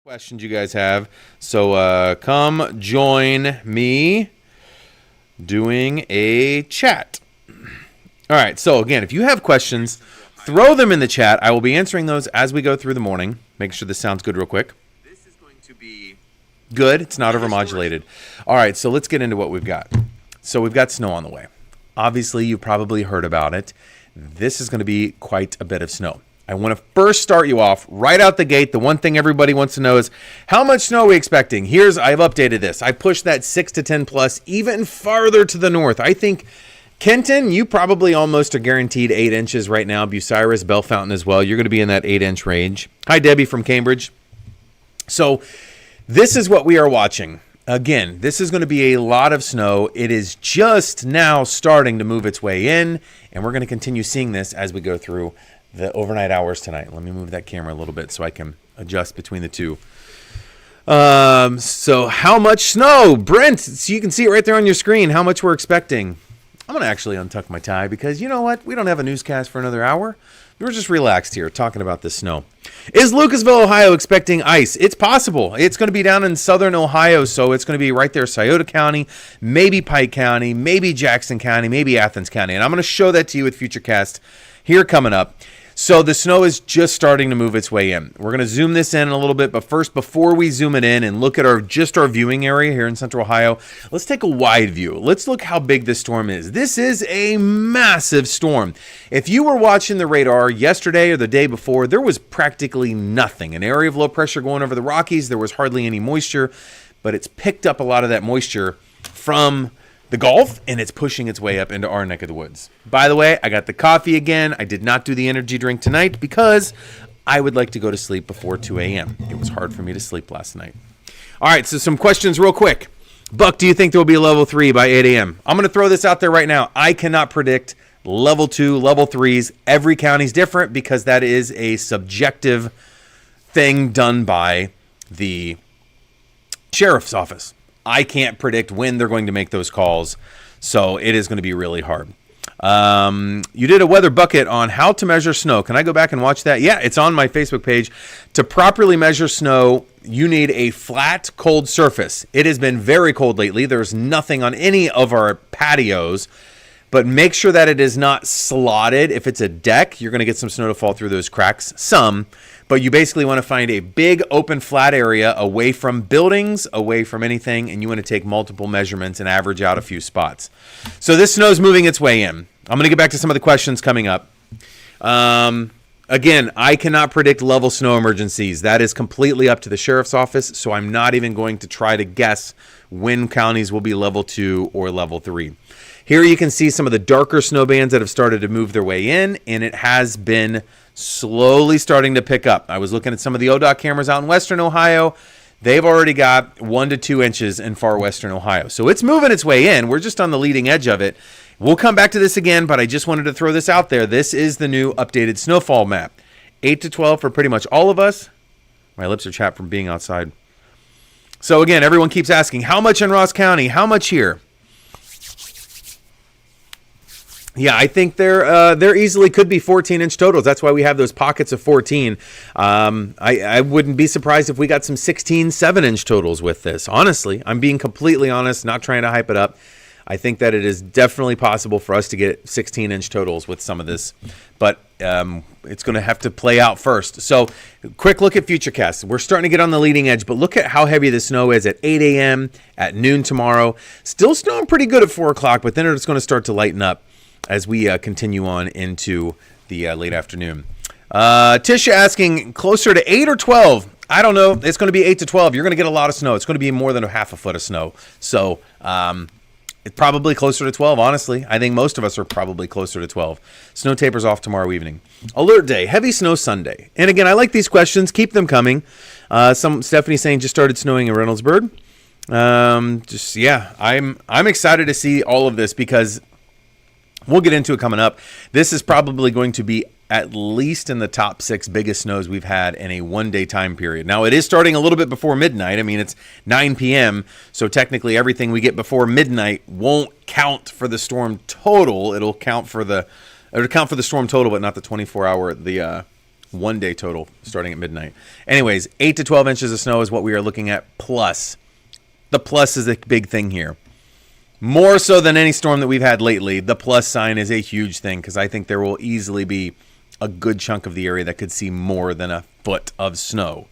questions you guys have. So come join me doing a chat. All right. So again, if you have questions, throw them in the chat. I will be answering those as we go through the morning. Make sure this sounds good real quick. This is going to be good. It's not overmodulated. All right. So let's get into what we've got. So we've got snow on the way. Obviously, you've probably heard about it. This is going to be quite a bit of snow. I want to first start you off right out the gate. The one thing everybody wants to know is how much snow are we expecting? I've updated this. I pushed that 6 to 10 plus even farther to the north. I think Kenton, you probably almost are guaranteed 8 inches right now. Bucyrus, Bell Fountain as well. You're going to be in that 8-inch range. Hi, Debbie from Cambridge. So this is what we are watching. Again, this is going to be a lot of snow. It is just now starting to move its way in, and we're going to continue seeing this as we go through the overnight hours tonight. Let me move that camera a little bit so I can adjust between the two. So how much snow? Brent, so you can see it right there on your screen, how much we're expecting. I'm going to actually untuck my tie because you know what? We don't have a newscast for another hour. We're just relaxed here talking about this snow. Is Lucasville, Ohio expecting ice? It's possible. It's going to be down in southern Ohio, so it's going to be right there, Scioto County, maybe Pike County, maybe Jackson County, maybe Athens County. And I'm going to show that to you with Futurecast here coming up. So the snow is just starting to move its way in. We're going to zoom this in a little bit, but first, before we zoom it in and look at our viewing area here in Central Ohio, let's take a wide view. Let's look how big this storm is. This is a massive storm. If you were watching the radar yesterday or the day before, there was practically nothing. An area of low pressure going over the Rockies. There was hardly any moisture, but it's picked up a lot of that moisture from the Gulf, and it's pushing its way up into our neck of the woods. By the way, I got the coffee again. I did not do the energy drink tonight because I would like to go to sleep before 2 a.m. It was hard for me to sleep last night. All right, so some questions real quick. Buck, do you think there will be a level 3 by 8 a.m.? I'm going to throw this out there right now. I cannot predict level 2, level 3s. Every county's different because that is a subjective thing done by the sheriff's office. I can't predict when they're going to make those calls, so it is going to be really hard. You did a weather bucket on how to measure snow. Can I go back and watch that? Yeah, it's on my Facebook page. To properly measure snow, you need a flat, cold surface. It has been very cold lately. There's nothing on any of our patios, but make sure that it is not slotted. If it's a deck, you're going to get some snow to fall through those cracks, but you basically want to find a big open flat area away from buildings, away from anything, and you want to take multiple measurements and average out a few spots. So this snow is moving its way in. I'm going to get back to some of the questions coming up. Again, I cannot predict level snow emergencies. That is completely up to the sheriff's office, so I'm not even going to try to guess when counties will be level 2 or level 3. Here you can see some of the darker snow bands that have started to move their way in, and it has been slowly starting to pick up. I was looking at some of the ODOT cameras out in western Ohio. They've already got 1 to 2 inches in far western Ohio. So it's moving its way in. We're just on the leading edge of it. We'll come back to this again, but I just wanted to throw this out there. This is the new updated snowfall map. 8 to 12 for pretty much all of us. My lips are chapped from being outside. So again, everyone keeps asking, how much in Ross County? How much here? Yeah, I think there easily could be 14-inch totals. That's why we have those pockets of 14. I wouldn't be surprised if we got some 16, 7-inch totals with this. Honestly, I'm being completely honest, not trying to hype it up. I think that it is definitely possible for us to get 16-inch totals with some of this, but it's going to have to play out first. So quick look at Futurecast. We're starting to get on the leading edge, but look at how heavy the snow is at 8 a.m., at noon tomorrow. Still snowing pretty good at 4 o'clock, but then it's going to start to lighten up as we continue on into the late afternoon. Tisha asking, closer to 8 or 12? I don't know. It's going to be 8 to 12. You're going to get a lot of snow. It's going to be more than a half a foot of snow. So it's probably closer to 12, honestly. I think most of us are probably closer to 12. Snow tapers off tomorrow evening. Alert day, heavy snow Sunday. And again, I like these questions. Keep them coming. Stephanie saying just started snowing in Reynoldsburg. I'm excited to see all of this because we'll get into it coming up. This is probably going to be at least in the top 6 biggest snows we've had in a one-day time period. Now, it is starting a little bit before midnight. I mean, it's 9 p.m., so technically everything we get before midnight won't count for the storm total. It'll count for the storm total, but not the 24-hour, the 1 day total starting at midnight. Anyways, 8 to 12 inches of snow is what we are looking at, plus. The plus is a big thing here. More so than any storm that we've had lately, the plus sign is a huge thing because I think there will easily be a good chunk of the area that could see more than a foot of snow.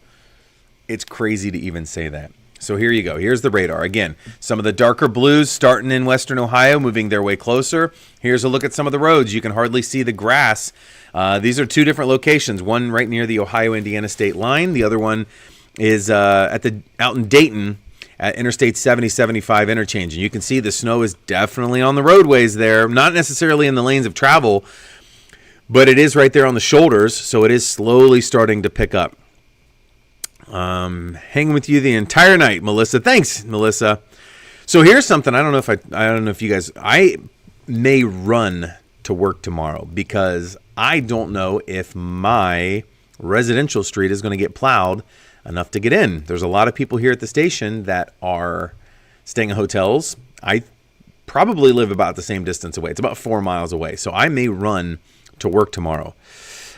It's crazy to even say that. So here you go. Here's the radar. Again, some of the darker blues starting in western Ohio, moving their way closer. Here's a look at some of the roads. You can hardly see the grass. These are two different locations. One right near the Ohio-Indiana state line. The other one is out in Dayton at Interstate 70-75 interchange. And you can see the snow is definitely on the roadways there. Not necessarily in the lanes of travel, but it is right there on the shoulders. So it is slowly starting to pick up. Hanging with you the entire night, Melissa. Thanks, Melissa. So here's something. I don't know if you guys, I may run to work tomorrow because I don't know if my residential street is going to get plowed enough to get in. There's a lot of people here at the station that are staying in hotels. I probably live about the same distance away. It's about 4 miles away. So I may run to work tomorrow.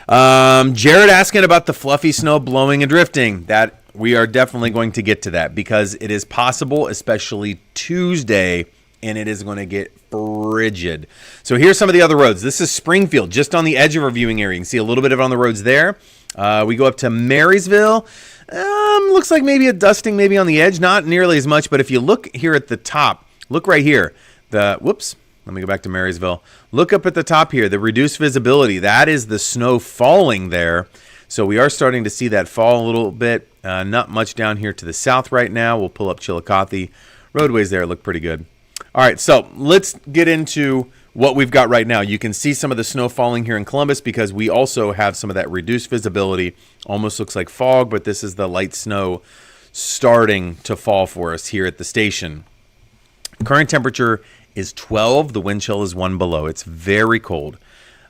Jared asking about the fluffy snow blowing and drifting. That we are definitely going to get to that because it is possible, especially Tuesday, and it is going to get frigid. So here's some of the other roads. This is Springfield, just on the edge of our viewing area. You can see a little bit of it on the roads there. We go up to Marysville. Looks like maybe a dusting maybe on the edge, not nearly as much, but if you look here at the top, look right here. Let me go back to Marysville. Look up at the top here, the reduced visibility. That is the snow falling there. So we are starting to see that fall a little bit. Not much down here to the south right now. We'll pull up Chillicothe. Roadways there look pretty good. All right, so let's get into what we've got right now. You can see some of the snow falling here in Columbus because we also have some of that reduced visibility. Almost looks like fog, but this is the light snow starting to fall for us here at the station. Current temperature is 12. The wind chill is 1 below. It's very cold.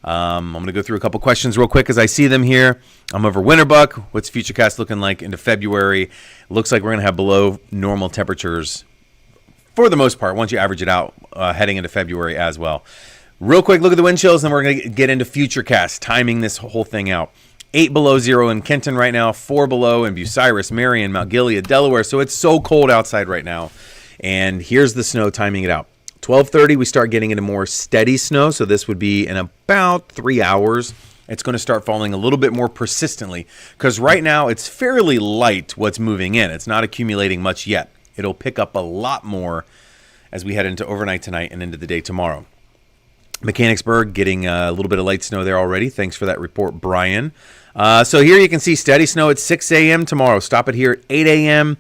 I'm going to go through a couple questions real quick as I see them here. I'm over Winterbuck. What's Futurecast looking like into February? Looks like we're going to have below normal temperatures for the most part once you average it out heading into February as well. Real quick, look at the wind chills, and then we're going to get into Futurecast, timing this whole thing out. 8 below zero in Kenton right now, 4 below in Bucyrus, Marion, Mount Gilead, Delaware. So it's so cold outside right now. And here's the snow timing it out. 12:30, we start getting into more steady snow. So this would be in about 3 hours. It's going to start falling a little bit more persistently because right now it's fairly light what's moving in. It's not accumulating much yet. It'll pick up a lot more as we head into overnight tonight and into the day tomorrow. Mechanicsburg getting a little bit of light snow there already. Thanks for that report, Brian. So here you can see steady snow at 6 a.m. tomorrow. Stop it here at 8 a.m.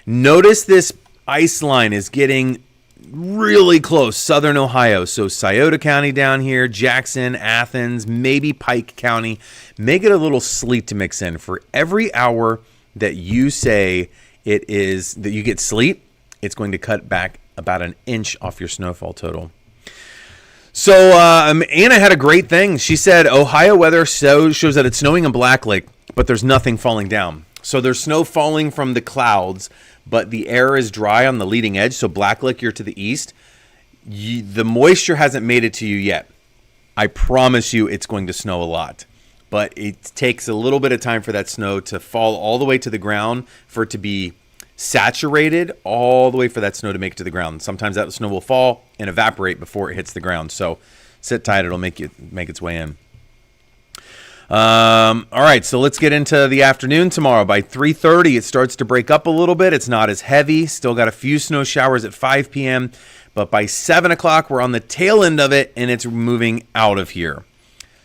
Notice this ice line is getting really close, southern Ohio. So Scioto County down here, Jackson, Athens, maybe Pike County. Make it a little sleet to mix in. For every hour that you say it is that you get sleet, it's going to cut back about an inch off your snowfall total. So Anna had a great thing. She said Ohio weather shows that it's snowing in Black Lake, but there's nothing falling down. So there's snow falling from the clouds, but the air is dry on the leading edge. So Black Lake, you're to the east. The moisture hasn't made it to you yet. I promise you it's going to snow a lot. But it takes a little bit of time for that snow to fall all the way to the ground, for it to be saturated, all the way for that snow to make it to the ground. Sometimes that snow will fall and evaporate before it hits the ground. So sit tight. It'll make its way in. All right, so let's get into the afternoon tomorrow. By 3:30, it starts to break up a little bit. It's not as heavy. Still got a few snow showers at 5 p.m., but by 7 o'clock, we're on the tail end of it, and it's moving out of here.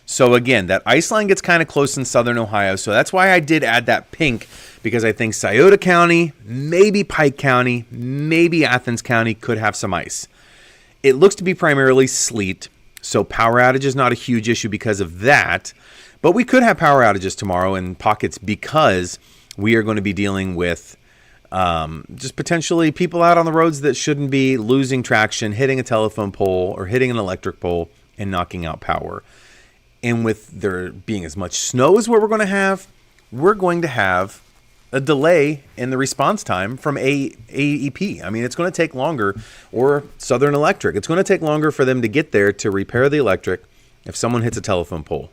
So again, that ice line gets kind of close in southern Ohio, so that's why I did add that pink, because I think Scioto County, maybe Pike County, maybe Athens County could have some ice. It looks to be primarily sleet, so power outage is not a huge issue because of that. But we could have power outages tomorrow in pockets because we are going to be dealing with just potentially people out on the roads that shouldn't be, losing traction, hitting a telephone pole or hitting an electric pole and knocking out power. And with there being as much snow as what we're going to have a delay in the response time from AEP. I mean, it's going to take longer, or Southern Electric. It's going to take longer for them to get there to repair the electric if someone hits a telephone pole.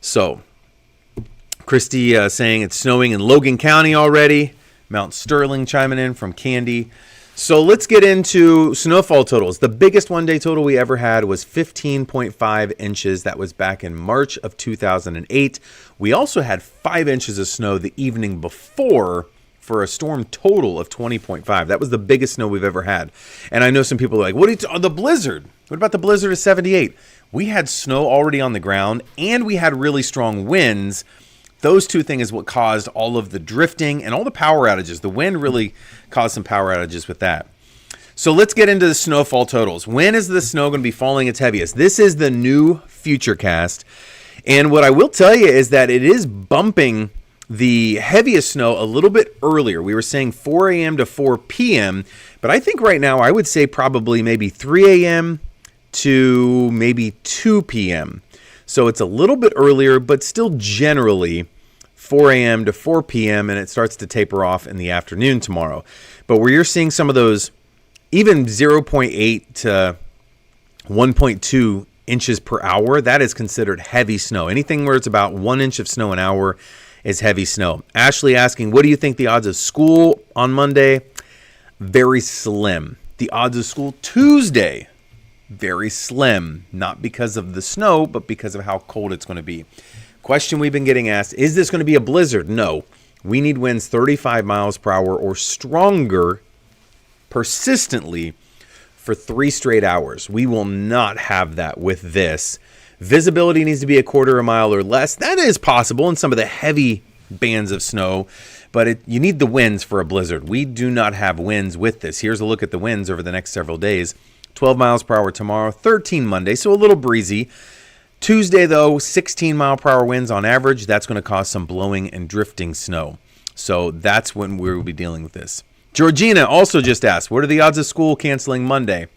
So Christy saying it's snowing in Logan County already. Mount Sterling chiming in from Candy. So let's get into snowfall totals. The biggest one-day total we ever had was 15.5 inches. That was back in March of 2008. We also had 5 inches of snow the evening before for a storm total of 20.5. That was the biggest snow we've ever had. And I know some people are like, what are you the blizzard? What about the blizzard of 78? We had snow already on the ground, and we had really strong winds. Those two things is what caused all of the drifting and all the power outages. The wind really caused some power outages with that. So let's get into the snowfall totals. When is the snow going to be falling its heaviest? This is the new Futurecast. And what I will tell you is that it is bumping the heaviest snow a little bit earlier. We were saying 4 a.m. to 4 p.m. But I think right now I would say probably maybe 3 a.m. to maybe 2 p.m. So it's a little bit earlier, but still generally 4 a.m. to 4 p.m. and it starts to taper off in the afternoon tomorrow. But where you're seeing some of those even 0.8 to 1.2 inches per hour, that is considered heavy snow. Anything where it's about 1 inch of snow an hour is heavy snow. Ashley asking, what do you think the odds of school on Monday? Very slim. The odds of school Tuesday, very slim. Not because of the snow, but because of how cold it's going to be. Question we've been getting asked, is this going to be a blizzard? No. We need winds 35 miles per hour or stronger persistently for 3 straight hours. We will not have that with this. Visibility needs to be a quarter of a mile or less. That is possible in some of the heavy bands of snow, but you need the winds for a blizzard. We do not have winds with this. Here's a look at the winds over the next several days. 12 miles per hour tomorrow, 13 Monday, so a little breezy. Tuesday, though, 16 mile per hour winds on average. That's going to cause some blowing and drifting snow. So that's when we will be dealing with this. Georgina also just asked, what are the odds of school canceling Monday?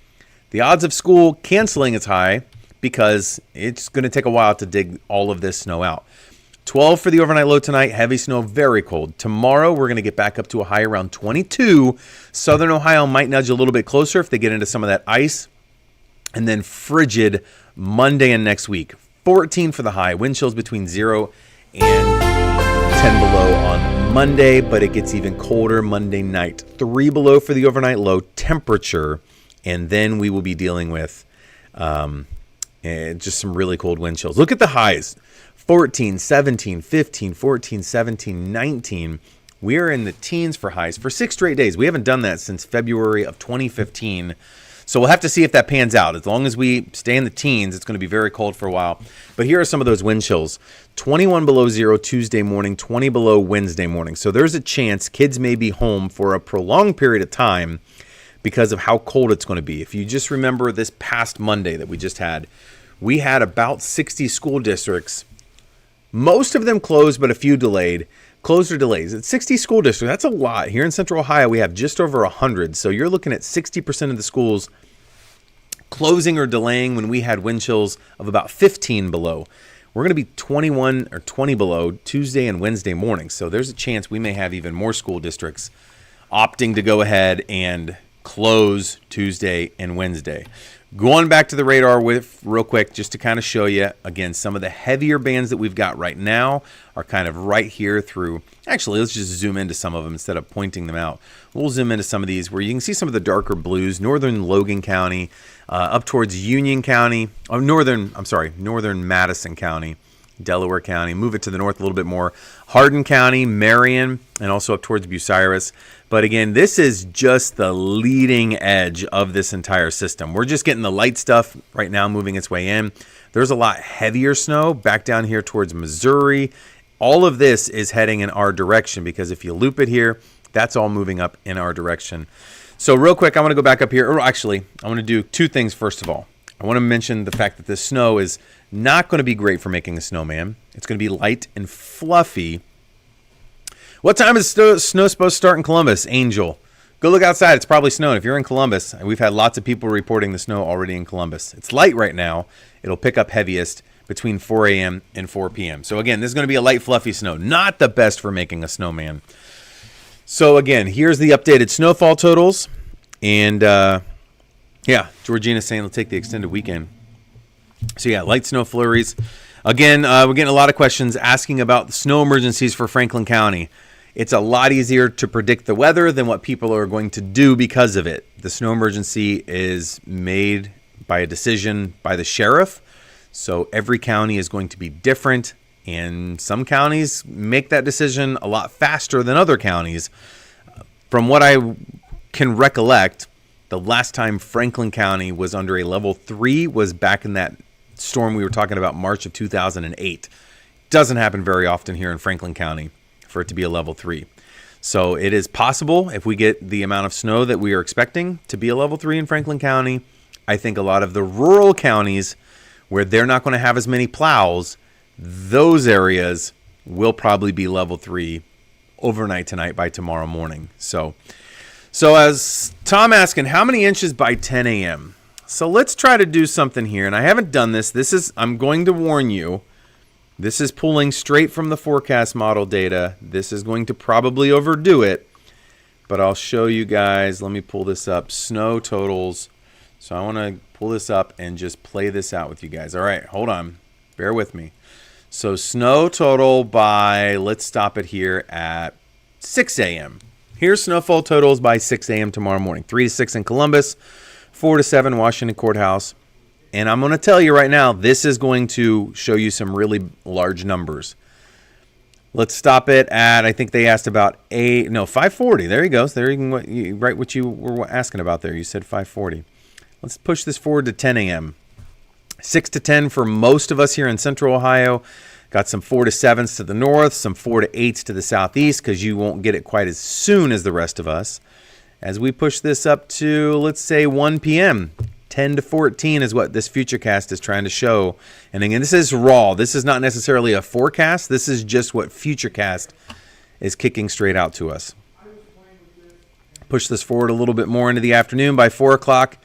The odds of school canceling is high because it's going to take a while to dig all of this snow out. 12 for the overnight low tonight. Heavy snow, very cold. Tomorrow, we're going to get back up to a high around 22. Southern Ohio might nudge a little bit closer if they get into some of that ice. And then frigid Monday and next week. 14 for the high. Wind chills between 0 and 10 below on Monday, but it gets even colder Monday night. 3 below for the overnight low temperature. And then we will be dealing with just some really cold wind chills. Look at the highs. 14, 17, 15, 14, 17, 19. We are in the teens for highs for 6 straight days. We haven't done that since February of 2015. So we'll have to see if that pans out. As long as we stay in the teens, it's going to be very cold for a while. But here are some of those wind chills. 21 below 0 Tuesday morning, 20 below Wednesday morning. So there's a chance kids may be home for a prolonged period of time because of how cold it's going to be. If you just remember this past Monday that we just had, we had about 60 school districts. Most of them closed, but a few delayed. Closed or delays. At 60 school districts, that's a lot. Here in Central Ohio, we have just over 100. So you're looking at 60% of the schools closing or delaying when we had wind chills of about 15 below. We're going to be 21 or 20 below Tuesday and Wednesday morning. So there's a chance we may have even more school districts opting to go ahead and close Tuesday and Wednesday. Going back to the radar with real quick, just to kind of show you, again, some of the heavier bands that we've got right now are kind of right here through. Actually, let's just zoom into some of them instead of pointing them out. We'll zoom into some of these where you can see some of the darker blues, northern Logan County, up towards Union County, northern Madison County, Delaware County, move it to the north a little bit more, Hardin County, Marion, and also up towards Bucyrus. But again, this is just the leading edge of this entire system. We're just getting the light stuff right now moving its way in. There's a lot heavier snow back down here towards Missouri. All of this is heading in our direction because if you loop it here, that's all moving up in our direction. So real quick, I want to go back up here. Or actually, I want to do 2 things first of all. I want to mention the fact that this snow is not going to be great for making a snowman. It's going to be light and fluffy. What time is snow supposed to start in Columbus? Angel. Go look outside. It's probably snowing. If you're in Columbus, and we've had lots of people reporting the snow already in Columbus. It's light right now. It'll pick up heaviest between 4 a.m. and 4 p.m. So again, this is going to be a light, fluffy snow. Not the best for making a snowman. So again, here's the updated snowfall totals. And yeah, Georgina's saying they'll take the extended weekend. So yeah, light snow flurries. Again, we're getting a lot of questions asking about the snow emergencies for Franklin County. It's a lot easier to predict the weather than what people are going to do because of it. The snow emergency is made by a decision by the sheriff. So every county is going to be different. And some counties make that decision a lot faster than other counties. From what I can recollect, the last time Franklin County was under a level 3 was back in that storm we were talking about, March of 2008. Doesn't happen very often here in Franklin County for it to be a level 3. So it is possible, if we get the amount of snow that we are expecting, to be a level 3 in Franklin County. I think a lot of the rural counties where they're not going to have as many plows, those areas will probably be level 3 overnight tonight by tomorrow morning. So as Tom asking, how many inches by 10 a.m.? So let's try to do something here. And I haven't done this. I'm going to warn you. This is pulling straight from the forecast model data. This is going to probably overdo it. But I'll show you guys. Let me pull this up. Snow totals. So I want to pull this up and just play this out with you guys. All right, hold on. Bear with me. So snow total by, let's stop it here at 6 a.m. Here's snowfall totals by 6 a.m. tomorrow morning. 3 to 6 in Columbus, 4 to 7 Washington Courthouse. And I'm going to tell you right now, this is going to show you some really large numbers. Let's stop it at, I think they asked about 540. There you go. So there you can write what you were asking about there. You said 540. Let's push this forward to 10 a.m. 6 to 10 for most of us here in Central Ohio. Got some 4 to 7s to the north, some 4 to 8s to the southeast because you won't get it quite as soon as the rest of us. As we push this up to, let's say, 1 p.m., 10 to 14 is what this Futurecast is trying to show. And again, this is raw. This is not necessarily a forecast. This is just what Futurecast is kicking straight out to us. Push this forward a little bit more into the afternoon by 4 o'clock.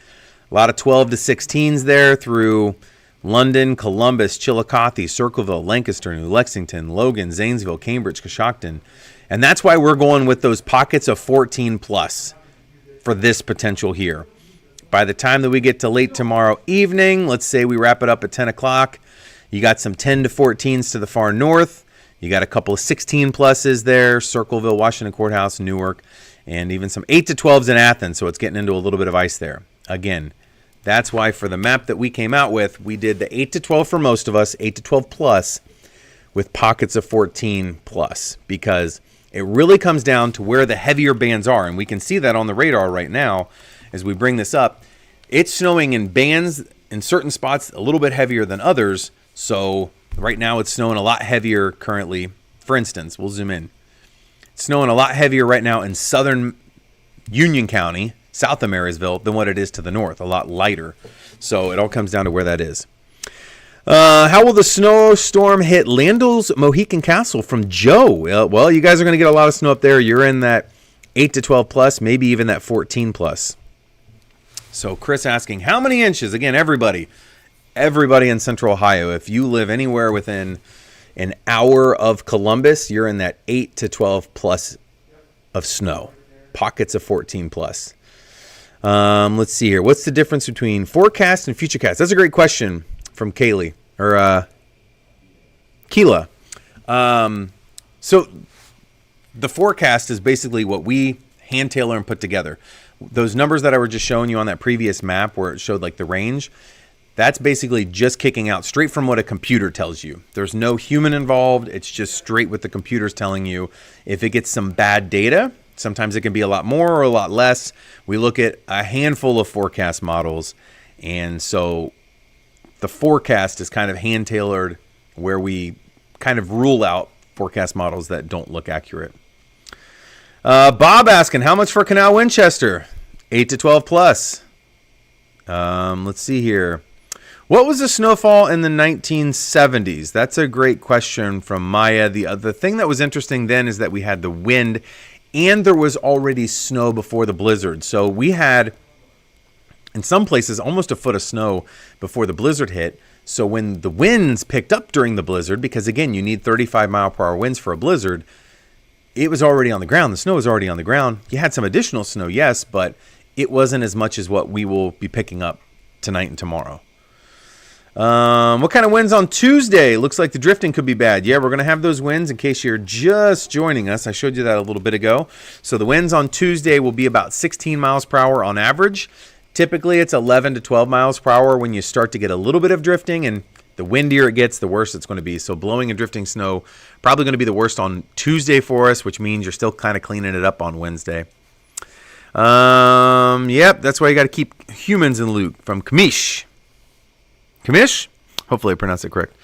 A lot of 12 to 16s there through London, Columbus, Chillicothe, Circleville, Lancaster, New Lexington, Logan, Zanesville, Cambridge, Coshocton. And that's why we're going with those pockets of 14 plus for this potential here. By the time that we get to late tomorrow evening, let's say we wrap it up at 10 o'clock, you got some 10 to 14s to the far north. You got a couple of 16 pluses there, Circleville, Washington Courthouse, Newark, and even some 8 to 12s in Athens. So it's getting into a little bit of ice there. Again, that's why for the map that we came out with, we did the 8 to 12 for most of us, 8 to 12 plus, with pockets of 14 plus, because it really comes down to where the heavier bands are. And we can see that on the radar right now as we bring this up. It's snowing in bands in certain spots a little bit heavier than others. So right now it's snowing a lot heavier currently. For instance, we'll zoom in. It's snowing a lot heavier right now in southern Union County, south of Marysville, than what it is to the north. A lot lighter. So it all comes down to where that is. How will the snowstorm hit Landell's Mohican Castle from Joe? Well, you guys are going to get a lot of snow up there. You're in that 8 to 12 plus, maybe even that 14 plus. So Chris asking, how many inches? Again, everybody in Central Ohio, if you live anywhere within an hour of Columbus, you're in that 8 to 12 plus of snow. Pockets of 14 plus. Let's see here. What's the difference between forecast and futurecast? That's a great question from Kaylee or Keela. So the forecast is basically what we hand tailor and put together. Those numbers that I were just showing you on that previous map where it showed like the range, that's basically just kicking out straight from what a computer tells you. There's no human involved. It's just straight what the computer's telling you. If it gets some bad data, sometimes it can be a lot more or a lot less. We look at a handful of forecast models, and so the forecast is kind of hand-tailored where we kind of rule out forecast models that don't look accurate. Bob asking, how much for Canal Winchester? 8 to 12 plus. Let's see here. What was the snowfall in the 1970s? That's a great question from Maya. The thing that was interesting then is that we had the wind and there was already snow before the blizzard. So we had, in some places, almost a foot of snow before the blizzard hit. So when the winds picked up during the blizzard, because again, you need 35 mile per hour winds for a blizzard, it was already on the ground. The snow was already on the ground. You had some additional snow, yes, but it wasn't as much as what we will be picking up tonight and tomorrow. What kind of winds on Tuesday? Looks like the drifting could be bad. Yeah, we're going to have those winds in case you're just joining us. I showed you that a little bit ago. So the winds on Tuesday will be about 16 miles per hour on average. Typically, it's 11 to 12 miles per hour when you start to get a little bit of drifting, and the windier it gets, the worse it's going to be. So blowing and drifting snow probably going to be the worst on Tuesday for us, which means you're still kind of cleaning it up on Wednesday. Yep, that's why you got to keep humans in the loop. From Kamish. Kamish? Hopefully I pronounced it correct.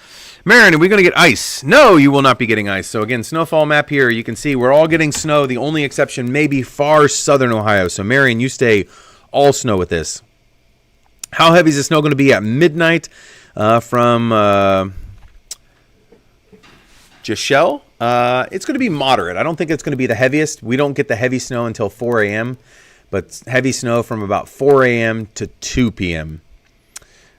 Marin, are we going to get ice? No, you will not be getting ice. So again, snowfall map here. You can see we're all getting snow. The only exception may be far southern Ohio. So Marion, you stay all snow with this. How heavy is the snow going to be at midnight from Jashel? It's going to be moderate. I don't think it's going to be the heaviest. We don't get the heavy snow until 4 a.m., but heavy snow from about 4 a.m. to 2 p.m.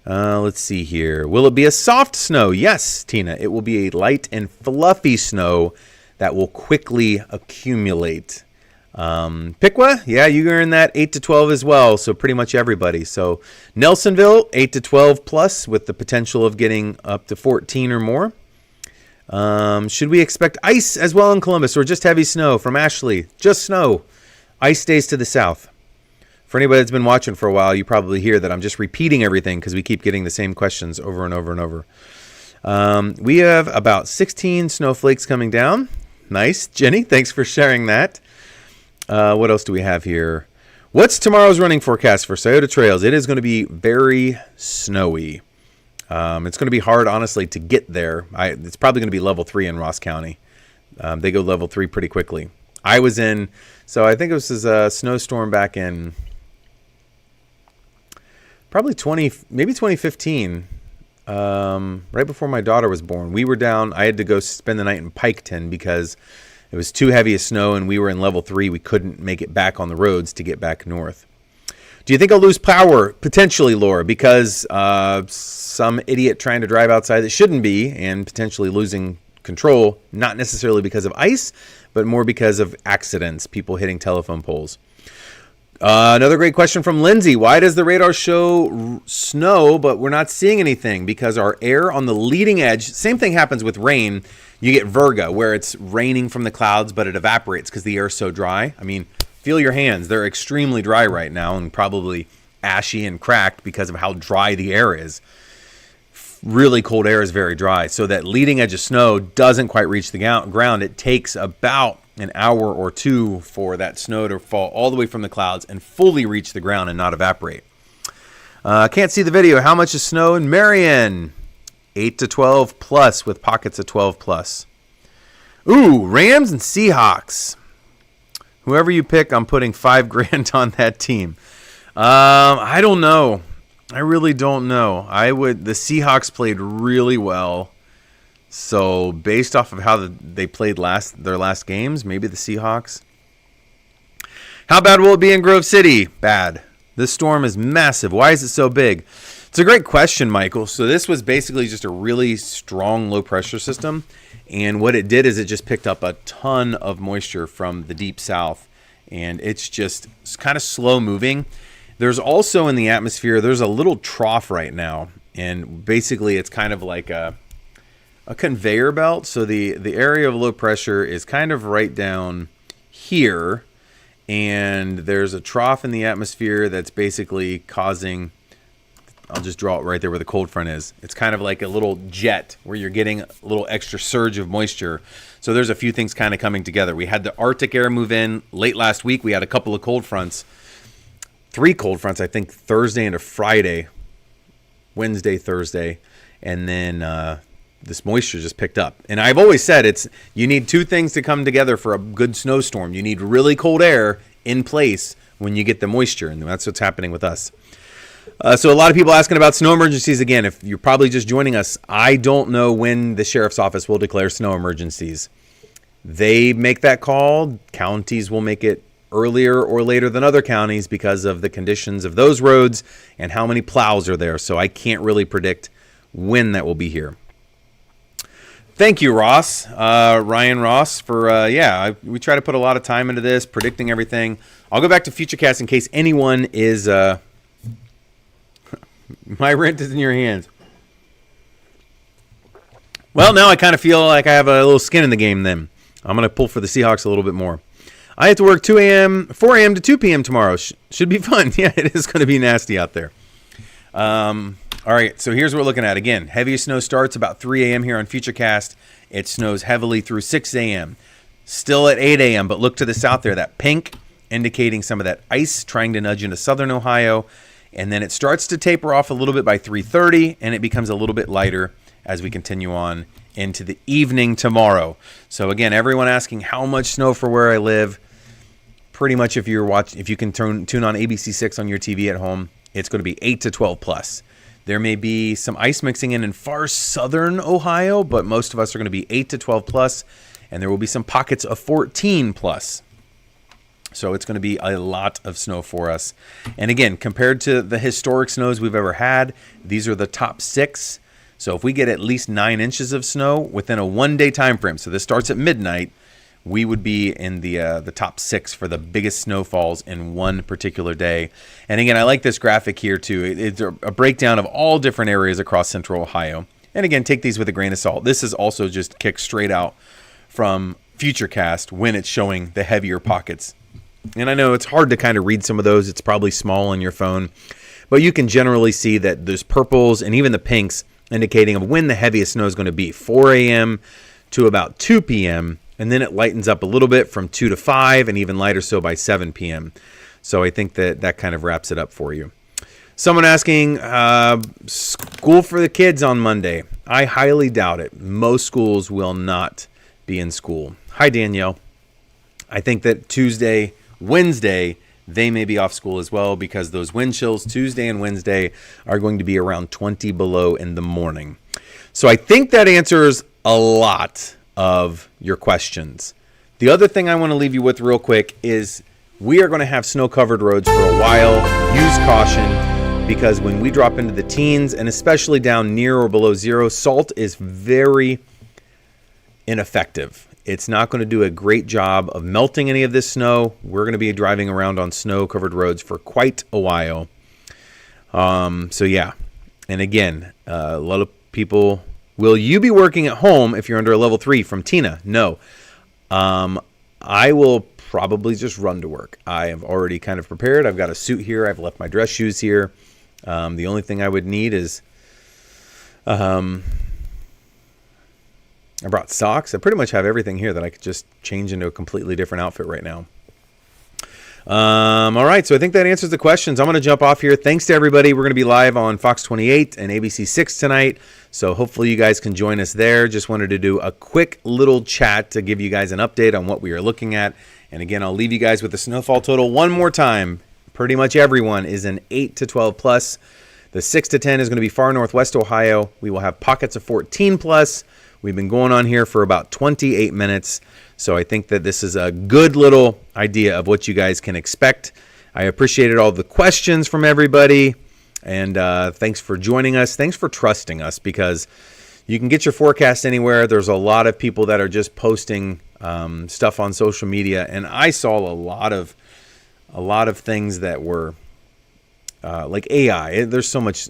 Let's see here. Will it be a soft snow? Yes, Tina. It will be a light and fluffy snow that will quickly accumulate. Piqua, yeah, you're in that 8 to 12 as well, so pretty much everybody. So Nelsonville, 8 to 12 plus with the potential of getting up to 14 or more. Should we expect ice as well in Columbus or just heavy snow? From Ashley, just snow. Ice stays to the south. For anybody that's been watching for a while, you probably hear that I'm just repeating everything because we keep getting the same questions over and over and over. We have about 16 snowflakes coming down. Nice. Jenny, thanks for sharing that. What else do we have here? What's tomorrow's running forecast for Scioto Trails? It is going to be very snowy. It's going to be hard, honestly, to get there. It's probably going to be level 3 in Ross County. They go level 3 pretty quickly. I was in, so I think it was a snowstorm back in probably 2015, right before my daughter was born. We were down. I had to go spend the night in Piketon because it was too heavy a snow, and we were in level 3. We couldn't make it back on the roads to get back north. Do you think I'll lose power? Potentially, Laura, because some idiot trying to drive outside that shouldn't be and potentially losing control, not necessarily because of ice, but more because of accidents, people hitting telephone poles. Another great question from Lindsay. Why does the radar show snow, but we're not seeing anything? Because our air on the leading edge, same thing happens with rain. You get virga, where it's raining from the clouds, but it evaporates because the air is so dry. I mean, feel your hands. They're extremely dry right now and probably ashy and cracked because of how dry the air is. Really cold air is very dry. So that leading edge of snow doesn't quite reach the ground. It takes about an hour or two for that snow to fall all the way from the clouds and fully reach the ground and not evaporate. Can't see the video. How much is snow in Marion? 8 to 12 plus with pockets of 12 plus. Ooh, Rams and Seahawks. Whoever you pick, I'm putting $5,000 on that team. I don't know. I really don't know. The Seahawks played really well. So based off of how they played their last games, maybe the Seahawks. How bad will it be in Grove City? Bad. This storm is massive. Why is it so big? It's a great question, Michael. So this was basically just a really strong low pressure system. And what it did is it just picked up a ton of moisture from the deep south. And it's kind of slow moving. There's also in the atmosphere, there's a little trough right now. And basically it's kind of like a conveyor belt. So the area of low pressure is kind of right down here. And there's a trough in the atmosphere that's basically causing, I'll just draw it right there where the cold front is. It's kind of like a little jet where you're getting a little extra surge of moisture. So there's a few things kind of coming together. We had the Arctic air move in late last week. We had a couple of cold fronts, 3 cold fronts, I think Thursday into Friday, Wednesday, Thursday. And then this moisture just picked up. And I've always said you need 2 things to come together for a good snowstorm. You need really cold air in place when you get the moisture. And that's what's happening with us. So a lot of people asking about snow emergencies. Again, if you're probably just joining us, I don't know when the sheriff's office will declare snow emergencies. They make that call. Counties will make it earlier or later than other counties because of the conditions of those roads and how many plows are there. So I can't really predict when that will be here. Thank you, Ross, Ryan Ross, for, we try to put a lot of time into this, predicting everything. I'll go back to Futurecast in case anyone is, my rent is in your hands. Well, now I kind of feel like I have a little skin in the game then. I'm going to pull for the Seahawks a little bit more. I have to work 4 a.m. to 2 p.m. tomorrow. Should be fun. Yeah, it is going to be nasty out there. All right, so here's what we're looking at. Again, heaviest snow starts about 3 a.m. here on Futurecast. It snows heavily through 6 a.m. Still at 8 a.m., but look to the south there, that pink indicating some of that ice trying to nudge into southern Ohio. And then it starts to taper off a little bit by 3:30, and it becomes a little bit lighter as we continue on into the evening tomorrow. So again, everyone asking how much snow for where I live. Pretty much if you can tune on WSYX on your TV at home, it's going to be 8 to 12 plus. There may be some ice mixing in far southern Ohio, but most of us are going to be 8 to 12 plus, and there will be some pockets of 14 plus. So it's going to be a lot of snow for us. And again, compared to the historic snows we've ever had, these are the top 6. So if we get at least 9 inches of snow within a one-day time frame, so this starts at midnight, we would be in the top 6 for the biggest snowfalls in one particular day. And again, I like this graphic here too. It's a breakdown of all different areas across central Ohio. And again, take these with a grain of salt. This is also just kicked straight out from Futurecast when it's showing the heavier pockets. And I know it's hard to kind of read some of those. It's probably small on your phone. But you can generally see that there's purples and even the pinks indicating of when the heaviest snow is going to be, 4 a.m. to about 2 p.m., and then it lightens up a little bit from 2 to 5, and even lighter so by 7 p.m. So I think that kind of wraps it up for you. Someone asking, school for the kids on Monday. I highly doubt it. Most schools will not be in school. Hi, Danielle. I think that Tuesday, Wednesday, they may be off school as well because those wind chills Tuesday and Wednesday are going to be around 20 below in the morning. So I think that answers a lot of your questions. The other thing I want to leave you with real quick is we are going to have snow-covered roads for a while. Use caution because when we drop into the teens and especially down near or below 0, salt is very ineffective. It's not going to do a great job of melting any of this snow. We're going to be driving around on snow-covered roads for quite a while. So yeah. And again, a lot of people, will you be working at home if you're under a level 3 from Tina? No. I will probably just run to work. I have already kind of prepared. I've got a suit here. I've left my dress shoes here. The only thing I would need is... I brought socks. I pretty much have everything here that I could just change into a completely different outfit right now. All right, so I think that answers the questions. I'm going to jump off here. Thanks to everybody. We're going to be live on Fox 28 and WSYX tonight, so hopefully you guys can join us there. Just wanted to do a quick little chat to give you guys an update on what we are looking at. And again, I'll leave you guys with the snowfall total one more time. Pretty much everyone is an 8 to 12 plus. The 6 to 10 is going to be far northwest Ohio. We will have pockets of 14 plus. We've been going on here for about 28 minutes, so I think that this is a good little idea of what you guys can expect. I appreciated all the questions from everybody, and thanks for joining us. Thanks for trusting us, because you can get your forecast anywhere. There's a lot of people that are just posting stuff on social media, and I saw a lot of things that were like AI. There's so much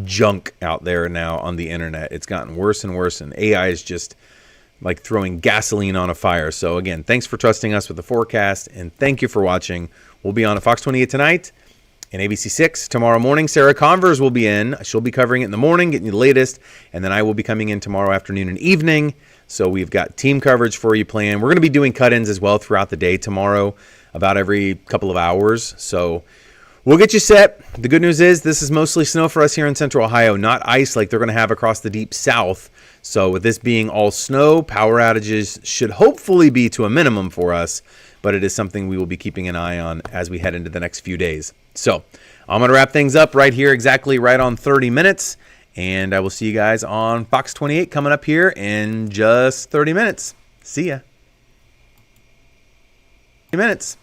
junk out there now on the internet. It's gotten worse and worse, and AI is just like throwing gasoline on a fire. So again, thanks for trusting us with the forecast, and thank you for watching. We'll be on a Fox 28 tonight and WSYX tomorrow morning. Sarah Converse will be in. She'll be covering it in the morning, getting you the latest, and then I will be coming in tomorrow afternoon and evening. So we've got team coverage for you planned. We're going to be doing cut-ins as well throughout the day tomorrow, about every couple of hours. So we'll get you set. The good news is this is mostly snow for us here in central Ohio, not ice like they're going to have across the deep south. So with this being all snow, power outages should hopefully be to a minimum for us, but it is something we will be keeping an eye on as we head into the next few days. So I'm going to wrap things up right here, exactly right on 30 minutes, and I will see you guys on Fox 28 coming up here in just 30 minutes. See ya. 30 minutes.